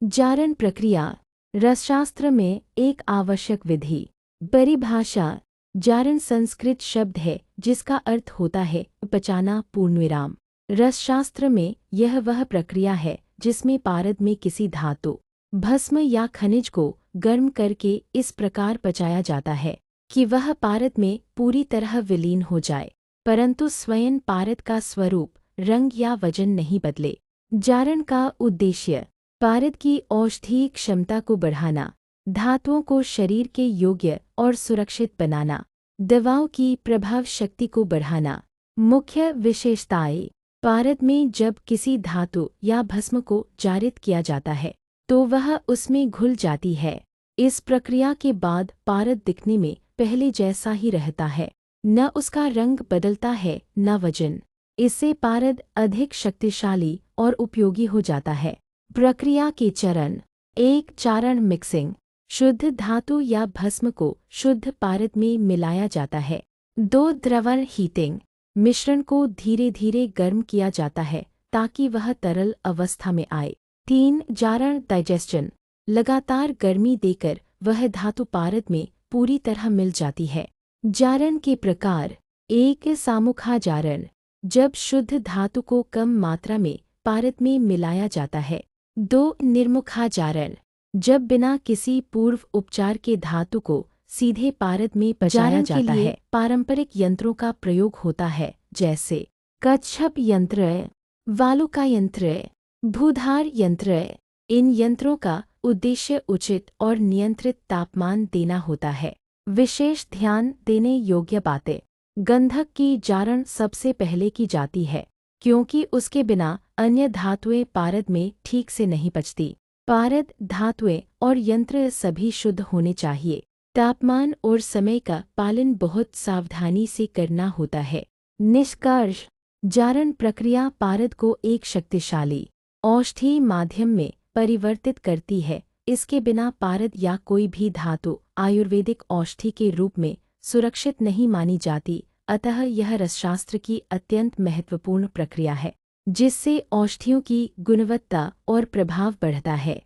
जारण प्रक्रिया रसशास्त्र में एक आवश्यक विधि। परिभाषा। जारण संस्कृत शब्द है जिसका अर्थ होता है पचाना पूर्णविराम। रसशास्त्र में यह वह प्रक्रिया है जिसमें पारद में किसी धातु, भस्म या खनिज को गर्म करके इस प्रकार पचाया जाता है कि वह पारद में पूरी तरह विलीन हो जाए, परंतु स्वयं पारद का स्वरूप, रंग या वजन नहीं बदले। जारण का उद्देश्य पारद की औषधीय क्षमता को बढ़ाना, धातुओं को शरीर के योग्य और सुरक्षित बनाना, दवाओं की प्रभाव शक्ति को बढ़ाना। मुख्य विशेषताएं। पारद में जब किसी धातु या भस्म को जारित किया जाता है तो वह उसमें घुल जाती है। इस प्रक्रिया के बाद पारद दिखने में पहले जैसा ही रहता है, न उसका रंग बदलता है न वजन। इससे पारद अधिक शक्तिशाली और उपयोगी हो जाता है। प्रक्रिया के चरण। 1. चारण मिक्सिंग। शुद्ध धातु या भस्म को शुद्ध पारद में मिलाया जाता है। 2. द्रवण हीटिंग। मिश्रण को धीरे धीरे गर्म किया जाता है ताकि वह तरल अवस्था में आए। 3. जारण डाइजेशन। लगातार गर्मी देकर वह धातु पारद में पूरी तरह मिल जाती है। जारण के प्रकार। 1. सामुखा जारण। जब शुद्ध धातु को कम मात्रा में पारद में मिलाया जाता है। 2. निर्मुखा जारण। जब बिना किसी पूर्व उपचार के धातु को सीधे पारद में पचाया जाता है। पारंपरिक यंत्रों का प्रयोग होता है, जैसे कच्छप यंत्र, वालुका यंत्र, भूधार यंत्र। इन यंत्रों का उद्देश्य उचित और नियंत्रित तापमान देना होता है। विशेष ध्यान देने योग्य बातें। गंधक की जारण सबसे पहले की जाती है क्योंकि उसके बिना अन्य धातुएं पारद में ठीक से नहीं पचती। पारद, धातुएं और यंत्र सभी शुद्ध होने चाहिए। तापमान और समय का पालन बहुत सावधानी से करना होता है। निष्कर्ष। जारण प्रक्रिया पारद को एक शक्तिशाली औषधीय माध्यम में परिवर्तित करती है। इसके बिना पारद या कोई भी धातु आयुर्वेदिक औषधि के रूप में सुरक्षित नहीं मानी जाती। अतः यह रसशास्त्र की अत्यंत महत्वपूर्ण प्रक्रिया है जिससे औषधियों की गुणवत्ता और प्रभाव बढ़ता है।